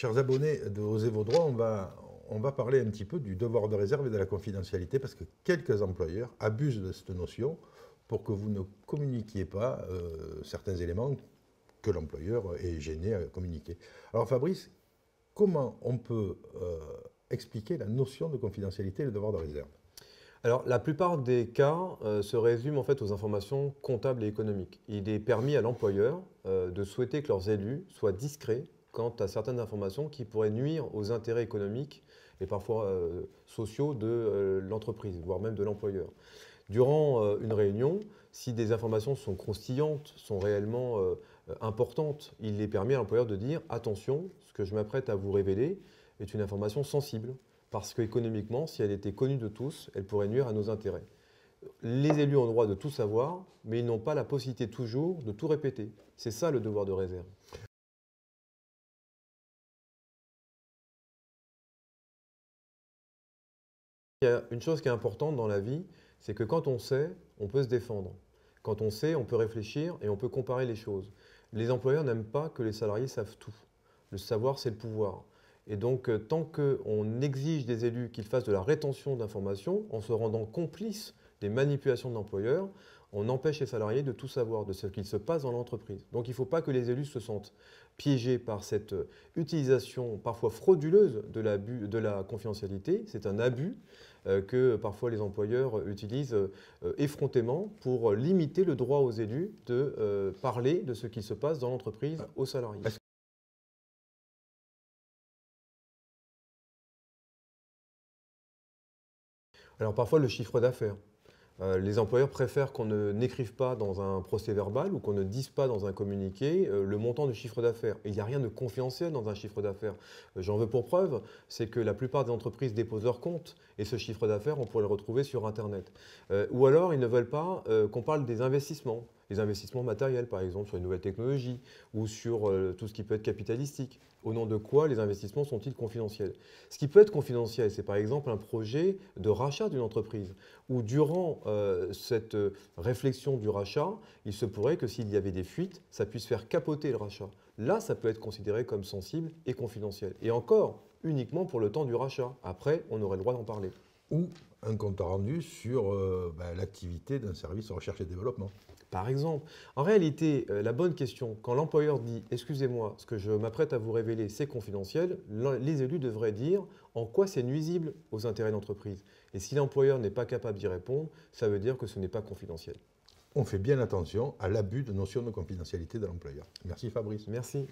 Chers abonnés de Osez vos droits, on va parler un petit peu du devoir de réserve et de la confidentialité parce que quelques employeurs abusent de cette notion pour que vous ne communiquiez pas certains éléments que l'employeur est gêné à communiquer. Alors Fabrice, comment on peut expliquer la notion de confidentialité et le devoir de réserve? Alors, la plupart des cas se résument en fait aux informations comptables et économiques. Il est permis à l'employeur de souhaiter que leurs élus soient discrets quant à certaines informations qui pourraient nuire aux intérêts économiques et parfois sociaux de l'entreprise, voire même de l'employeur. Durant une réunion, si des informations sont croustillantes, sont réellement importantes, il est permis à l'employeur de dire « Attention, ce que je m'apprête à vous révéler est une information sensible, parce qu'économiquement, si elle était connue de tous, elle pourrait nuire à nos intérêts. » Les élus ont le droit de tout savoir, mais ils n'ont pas la possibilité toujours de tout répéter. C'est ça le devoir de réserve. Il y a une chose qui est importante dans la vie, c'est que quand on sait, on peut se défendre. Quand on sait, on peut réfléchir et on peut comparer les choses. Les employeurs n'aiment pas que les salariés savent tout. Le savoir, c'est le pouvoir. Et donc, tant qu'on exige des élus qu'ils fassent de la rétention d'informations, en se rendant complices des manipulations de l'employeur, on empêche les salariés de tout savoir, de ce qu'il se passe dans l'entreprise. Donc, il ne faut pas que les élus se sentent piégés par cette utilisation parfois frauduleuse de la confidentialité. C'est un abus que parfois les employeurs utilisent effrontément pour limiter le droit aux élus de parler de ce qui se passe dans l'entreprise aux salariés. Alors parfois le chiffre d'affaires. Les employeurs préfèrent qu'on n'écrive pas dans un procès-verbal ou qu'on ne dise pas dans un communiqué le montant du chiffre d'affaires. Et il n'y a rien de confidentiel dans un chiffre d'affaires. J'en veux pour preuve, c'est que la plupart des entreprises déposent leurs comptes et ce chiffre d'affaires, on pourrait le retrouver sur Internet. Ou alors, ils ne veulent pas qu'on parle des investissements. Les investissements matériels, par exemple, sur les nouvelles technologies ou sur tout ce qui peut être capitalistique. Au nom de quoi les investissements sont-ils confidentiels? Ce qui peut être confidentiel, c'est par exemple un projet de rachat d'une entreprise, où durant cette réflexion du rachat, il se pourrait que s'il y avait des fuites, ça puisse faire capoter le rachat. Là, ça peut être considéré comme sensible et confidentiel. Et encore, uniquement pour le temps du rachat. Après, on aurait le droit d'en parler. Ou un compte rendu sur l'activité d'un service de recherche et développement. Par exemple, en réalité, la bonne question, quand l'employeur dit « Excusez-moi, ce que je m'apprête à vous révéler, c'est confidentiel », les élus devraient dire en quoi c'est nuisible aux intérêts de l'entreprise. Et si l'employeur n'est pas capable d'y répondre, ça veut dire que ce n'est pas confidentiel. On fait bien attention à l'abus de notion de confidentialité de l'employeur. Merci Fabrice. Merci.